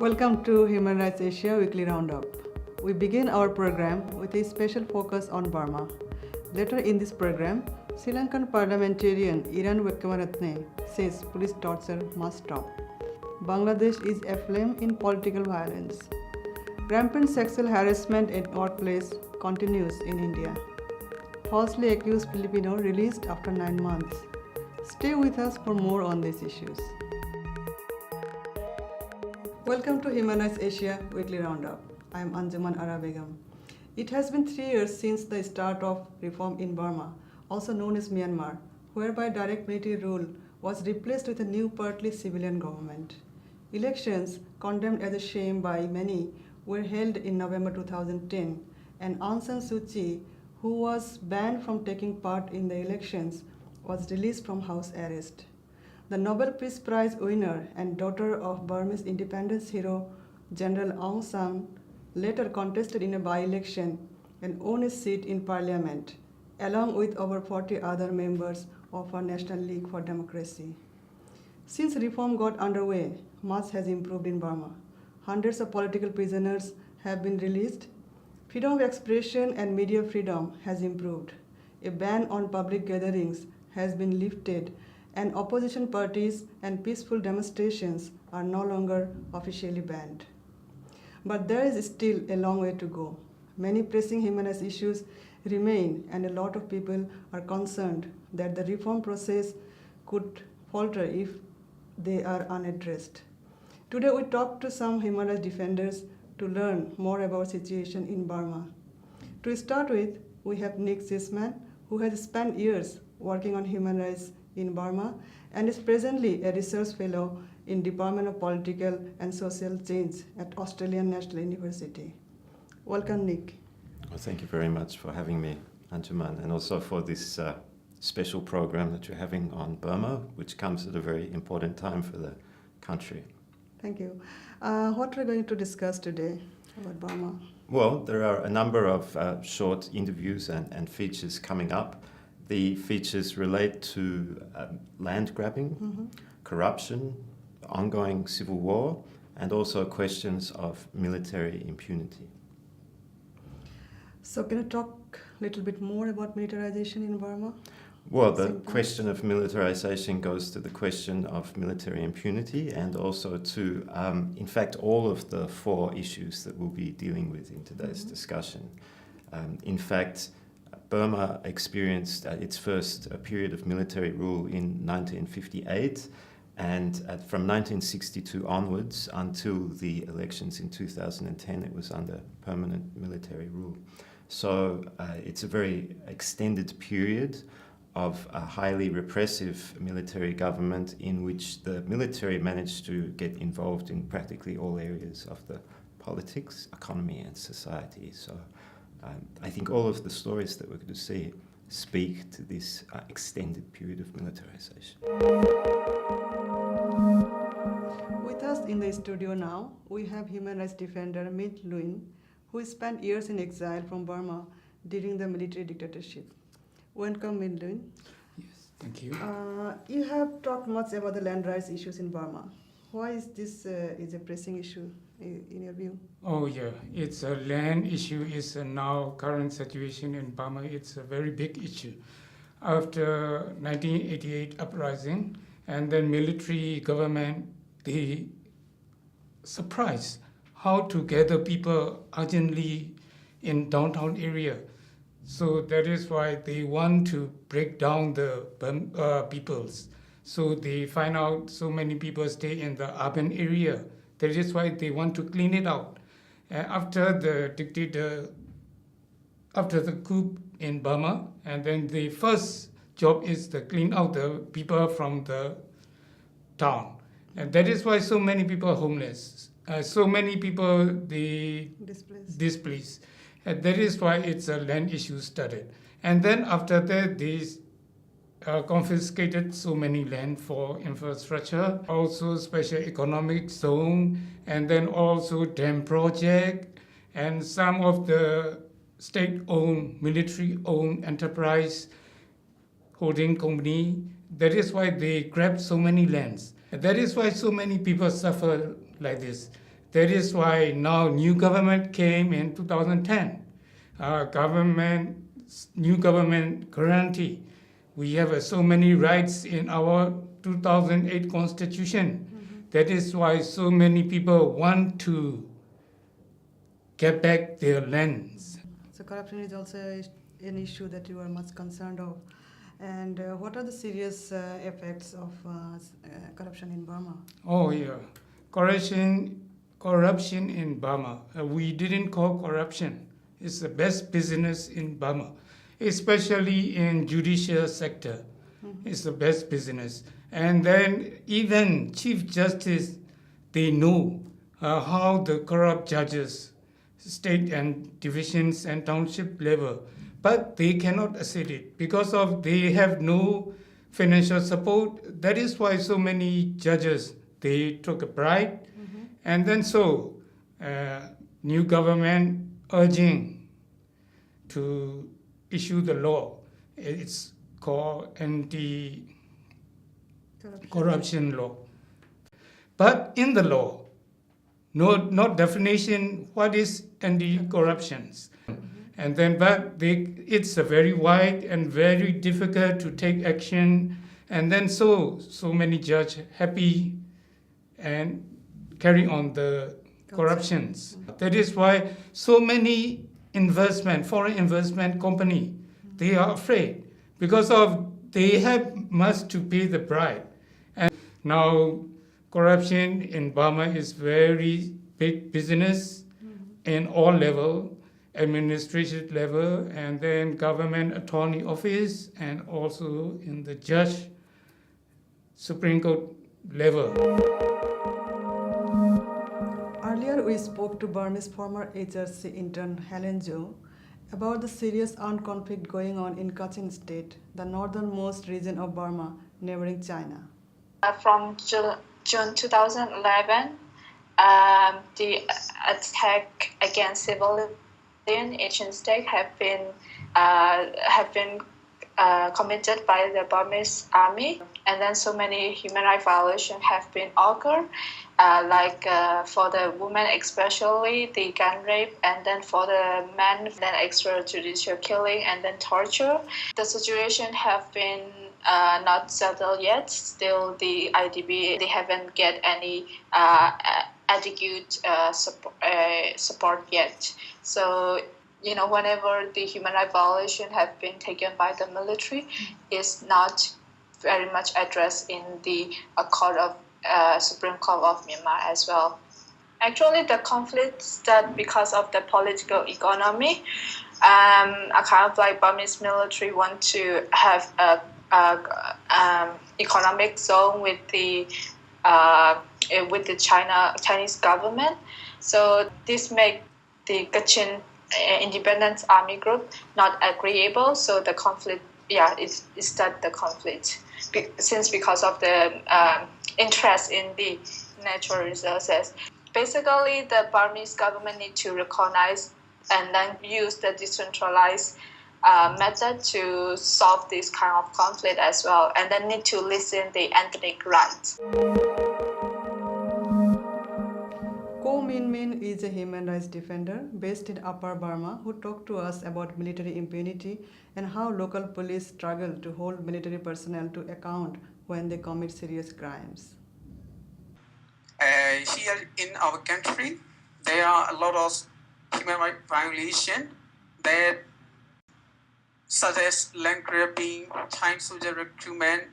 Welcome to Human Rights Asia Weekly Roundup. We begin our program with a special focus on Burma. Later in this program, Sri Lankan parliamentarian Iran Wickramaratne says police torture must stop. Bangladesh is aflame in political violence. Rampant sexual harassment at workplace continues in India. Falsely accused Filipino released after 9 months. Stay with us for more on these issues. Welcome to Human Rights Asia Weekly Roundup. I am Anjuman Ara Begum. It has been 3 years since the start of reform in Burma, also known as Myanmar, whereby direct military rule was replaced with a new partly civilian government. Elections, condemned as a shame by many, were held in November 2010, and Aung San Suu Kyi, who was banned from taking part in the elections, was released from house arrest. The Nobel Peace Prize winner and daughter of Burmese independence hero General Aung San later contested in a by-election and won a seat in parliament, along with over 40 other members of our National League for Democracy. Since reform got underway, much has improved in Burma. Hundreds of political prisoners have been released. Freedom of expression and media freedom has improved. A ban on public gatherings has been lifted, and opposition parties and peaceful demonstrations are no longer officially banned. But there is still a long way to go. Many pressing human rights issues remain, and a lot of people are concerned that the reform process could falter if they are unaddressed. Today we talk to some human rights defenders to learn more about the situation in Burma. To start with, we have Nick Zisman, who has spent years working on human rights in Burma and is presently a research fellow in Department of Political and Social Change at Australian National University. Welcome, Nick. Well, thank you very much for having me, Anjuman, and also for this special program that you're having on Burma, which comes at a very important time for the country. Thank you. What are we going to discuss today about Burma? Well, there are a number of short interviews and features coming up. The features relate to land grabbing, corruption, ongoing civil war, and also questions of military impunity. So can you talk a little bit more about militarization in Burma? Well, the question of militarization goes to the question of military impunity and also to, in fact, all of the 4 issues that we'll be dealing with in today's discussion. In fact, Burma experienced its first period of military rule in 1958, and from 1962 onwards until the elections in 2010, it was under permanent military rule. So it's a very extended period of a highly repressive military government in which the military managed to get involved in practically all areas of the politics, economy and society. So I think all of the stories that we're going to see speak to this extended period of militarization. With us in the studio now, we have human rights defender Minh Nguyen, who spent years in exile from Burma during the military dictatorship. Welcome, Minh Nguyen. Yes, thank you. You have talked much about the land rights issues in Burma. Why is this is a pressing issue in your view? Oh yeah, it's a land issue. Is now current situation in Burma. It's a very big issue. After 1988 uprising and then military government, they surprised how to gather people urgently in downtown area. So that is why they want to break down the peoples. So they find out so many people stay in the urban area. That is why they want to clean it out. After the coup in Burma, and then the first job is to clean out the people from the town. And that is why so many people are homeless. So many people they displaced. And that is why it's a land issue started. And then after that, they confiscated so many land for infrastructure, also special economic zone, and then also dam project, and some of the state-owned, military-owned enterprise holding company. That is why they grabbed so many lands. And that is why so many people suffer like this. That is why now new government came in 2010. New government guarantee. We have so many rights in our 2008 constitution. That is why so many people want to get back their lands. So corruption is also an issue that you are much concerned of. And what are the serious effects of corruption in Burma? Oh yeah, corruption in Burma. We didn't call corruption. It's the best business in Burma, especially in judicial sector. It's the best business. And then even Chief Justice, they know how the corrupt judges, state and divisions and township level, but they cannot assist it because of they have no financial support. That is why so many judges, they took a bribe. And then so new government urging to issue the law. It's called anti-corruption law. But in the law, not definition what is anti-corruption. And then, but it's a very wide and very difficult to take action. And then so many judges happy and carry on the corruptions. That is why so many foreign investment company, they are afraid because of they have much to pay the bribe. And now corruption in Burma is very big business in all level, administrative level, and then government attorney office, and also in the judge, Supreme Court level. Earlier, we spoke to Burmese former AHRC intern Helen Jo about the serious armed conflict going on in Kachin state, the northernmost region of Burma, neighboring China. From June 2011, the attack against civilian Asian state have been committed by the Burmese army, and then so many human rights violations have been occurred, for the women especially the gun rape, and then for the men then extrajudicial killing and then torture. The situation have been not settled yet. Still, the IDB they haven't get any adequate support yet. So whenever the human rights violation have been taken by the military, is not very much addressed in the Supreme Court of Myanmar as well. Actually, the conflict started because of the political economy. Kind of like Burmese military want to have a economic zone with the Chinese government. So this make the Kachin independent army group not agreeable. So the conflict, it started the conflict because of the interest in the natural resources. Basically, the Burmese government need to recognize and then use the decentralized method to solve this kind of conflict as well, and then need to listen the ethnic rights. Ko Min Min is a human rights defender based in Upper Burma who talked to us about military impunity and how local police struggle to hold military personnel to account when they commit serious crimes. Here in our country, there are a lot of human rights violations that, such as land grabbing, child soldier recruitment,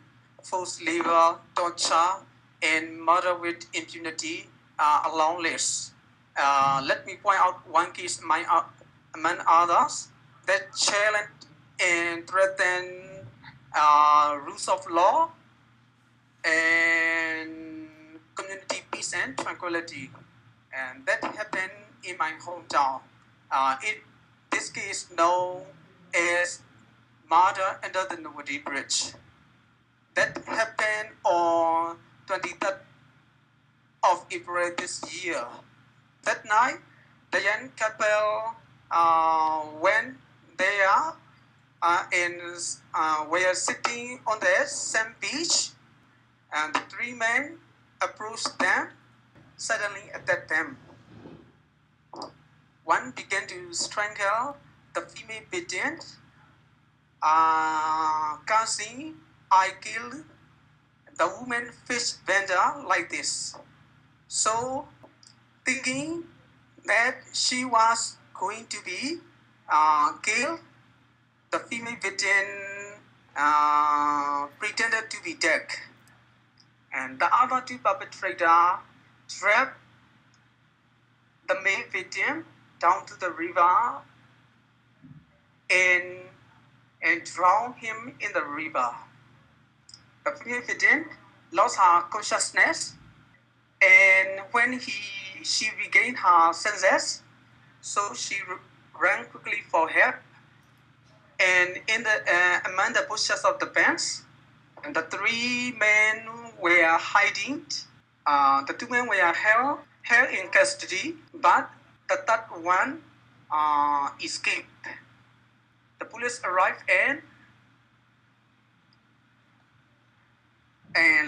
forced labor, torture, and murder with impunity are a long list. Let me point out one case among others that challenge and threaten rules of law and community peace and tranquility. And that happened in my hometown. This case known as murder under the Nobody Bridge. That happened on 23rd of April this year. That night, the young couple went there and were sitting on the same beach, and the three men approached them, suddenly attacked them. one began to strangle the female victim. Kachin, I killed the woman fish vendor like this. So, thinking that she was going to be killed, the female victim pretended to be dead. And the other two perpetrators trapped the male victim down to the river and drowned him in the river. The female victim lost her consciousness, and when she regained her senses, so she ran quickly for help. And among the bushes of the fence, and the three men were hiding. The two men were held in custody, but the third one escaped. The police arrived and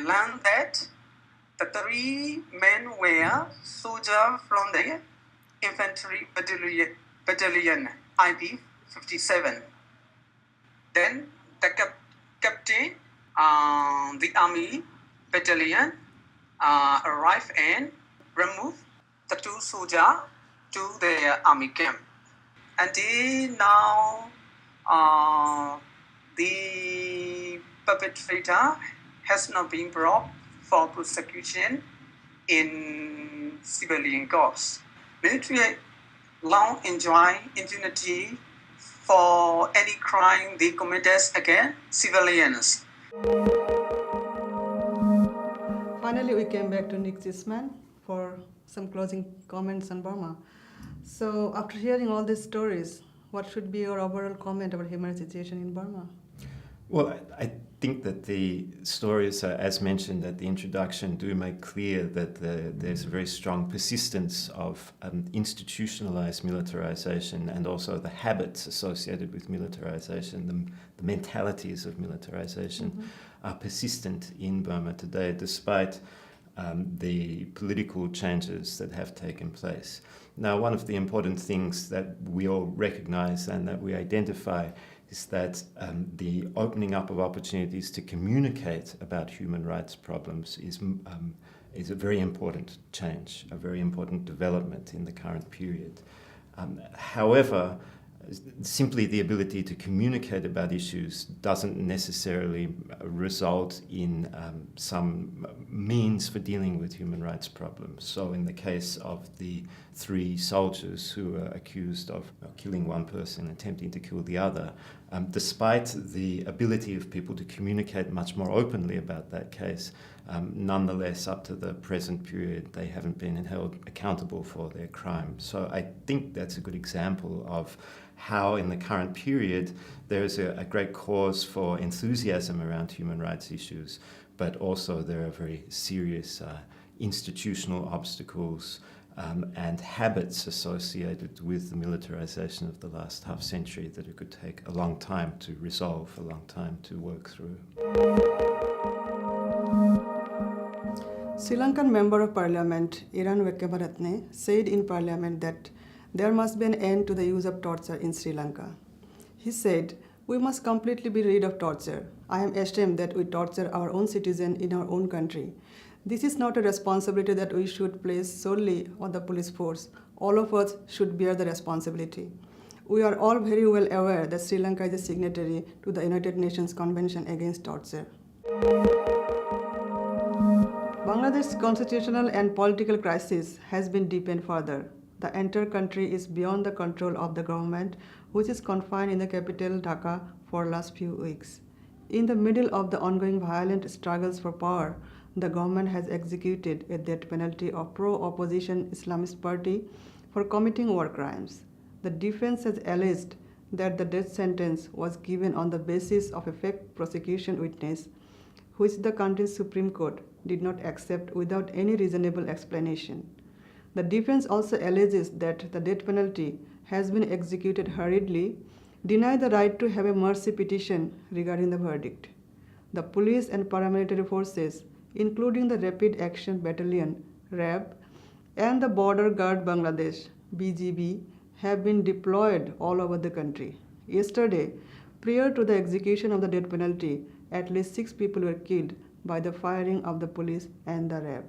learned that the three men were soldiers from the infantry battalion IP 57. Then the captain, the army battalion, arrived and removed the two soldiers to their army camp. Until now, the perpetrator has not been brought for prosecution in civilian courts. Military law enjoy impunity for any crime they committed against civilians. Finally, we came back to Nick Zisman for some closing comments on Burma. So, after hearing all these stories, what should be your overall comment about human rights situation in Burma? Well, I think that the stories, as mentioned at the introduction, do make clear that there's a very strong persistence of institutionalized militarization and also the habits associated with militarization, the mentalities of militarization are persistent in Burma today, despite the political changes that have taken place. Now, one of the important things that we all recognize and that we identify is that the opening up of opportunities to communicate about human rights problems is a very important change, a very important development in the current period. However, simply the ability to communicate about issues doesn't necessarily result in some means for dealing with human rights problems. So in the case of the 3 soldiers who are accused of killing one person, attempting to kill the other, despite the ability of people to communicate much more openly about that case, nonetheless, up to the present period, they haven't been held accountable for their crime. So I think that's a good example of how in the current period there is a great cause for enthusiasm around human rights issues, but also there are very serious institutional obstacles and habits associated with the militarization of the last half century that it could take a long time to resolve, a long time to work through. Sri Lankan Member of Parliament Iran Wekemaratne said in Parliament that there must be an end to the use of torture in Sri Lanka. He said, "We must completely be rid of torture. I am ashamed that we torture our own citizens in our own country. This is not a responsibility that we should place solely on the police force. All of us should bear the responsibility. We are all very well aware that Sri Lanka is a signatory to the United Nations Convention Against Torture." Bangladesh's constitutional and political crisis has been deepened further. The entire country is beyond the control of the government, which is confined in the capital Dhaka for the last few weeks. In the middle of the ongoing violent struggles for power, the government has executed a death penalty of pro-opposition Islamist party for committing war crimes. The defense has alleged that the death sentence was given on the basis of a fake prosecution witness, which the country's Supreme Court did not accept without any reasonable explanation. The defense also alleges that the death penalty has been executed hurriedly, deny the right to have a mercy petition regarding the verdict. The police and paramilitary forces, including the Rapid Action Battalion, RAB, and the Border Guard Bangladesh, BGB, have been deployed all over the country. Yesterday, prior to the execution of the death penalty, at least 6 people were killed by the firing of the police and the RAB.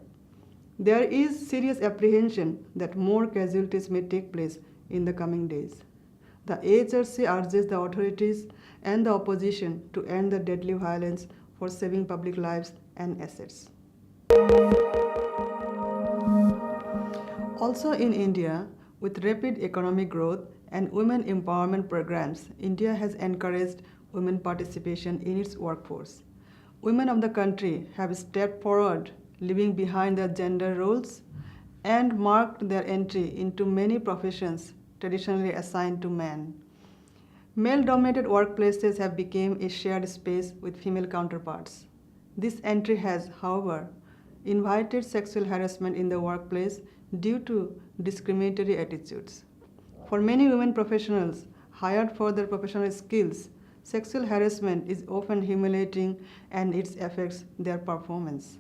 There is serious apprehension that more casualties may take place in the coming days. The AHRC urges the authorities and the opposition to end the deadly violence for saving public lives and assets. Also in India, with rapid economic growth and women empowerment programs, India has encouraged women participation in its workforce. Women of the country have stepped forward, leaving behind their gender roles, and marked their entry into many professions traditionally assigned to men. Male-dominated workplaces have become a shared space with female counterparts. This entry has, however, invited sexual harassment in the workplace due to discriminatory attitudes. For many women professionals hired for their professional skills, sexual harassment is often humiliating and it affects their performance.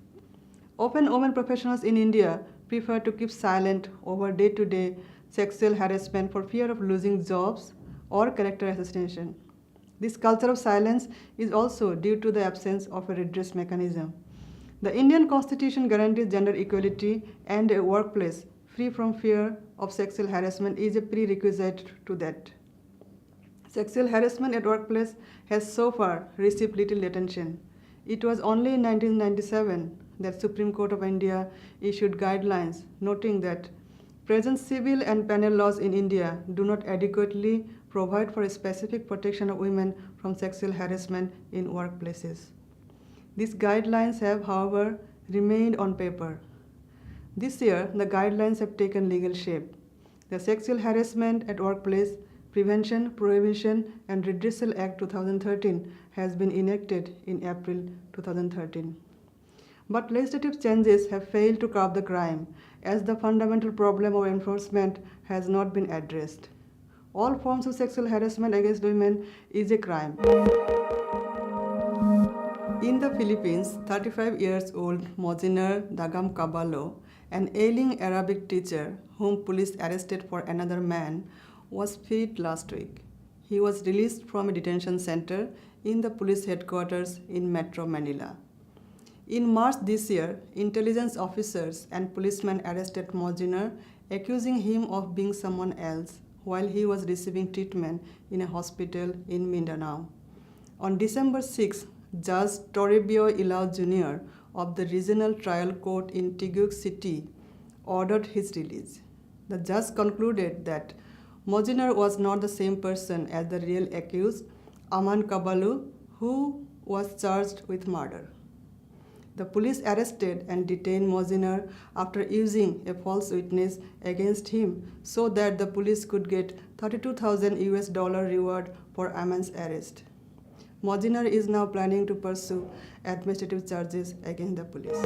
Often women professionals in India prefer to keep silent over day-to-day sexual harassment for fear of losing jobs or character assassination. This culture of silence is also due to the absence of a redress mechanism. The Indian Constitution guarantees gender equality, and a workplace free from fear of sexual harassment is a prerequisite to that. Sexual harassment at workplace has so far received little attention. It was only in 1997 that Supreme Court of India issued guidelines noting that present civil and penal laws in India do not adequately provide for a specific protection of women from sexual harassment in workplaces. These guidelines have, however, remained on paper. This year, the guidelines have taken legal shape. The Sexual Harassment at Workplace Prevention, Prohibition and Redressal Act 2013 has been enacted in April 2013. But legislative changes have failed to curb the crime, as the fundamental problem of enforcement has not been addressed. All forms of sexual harassment against women is a crime. In the Philippines, 35 years old Mozinar Dagam Caballo, an ailing Arabic teacher whom police arrested for another man, was freed last week. He was released from a detention center in the police headquarters in Metro Manila. In March this year, intelligence officers and policemen arrested Mozinar, accusing him of being someone else while he was receiving treatment in a hospital in Mindanao. On December 6, Judge Toribio Ilao Jr. of the Regional Trial Court in Taguig City ordered his release. The judge concluded that Mozinar was not the same person as the real accused, Aman Caballo, who was charged with murder. The police arrested and detained Mozinar after using a false witness against him so that the police could get $32,000 reward for Aman's arrest. Mozinar is now planning to pursue administrative charges against the police.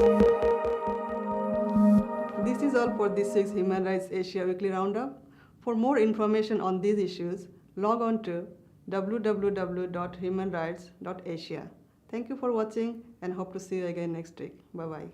This is all for this week's Human Rights Asia Weekly Roundup. For more information on these issues, log on to www.humanrights.asia. Thank you for watching and hope to see you again next week. Bye-bye.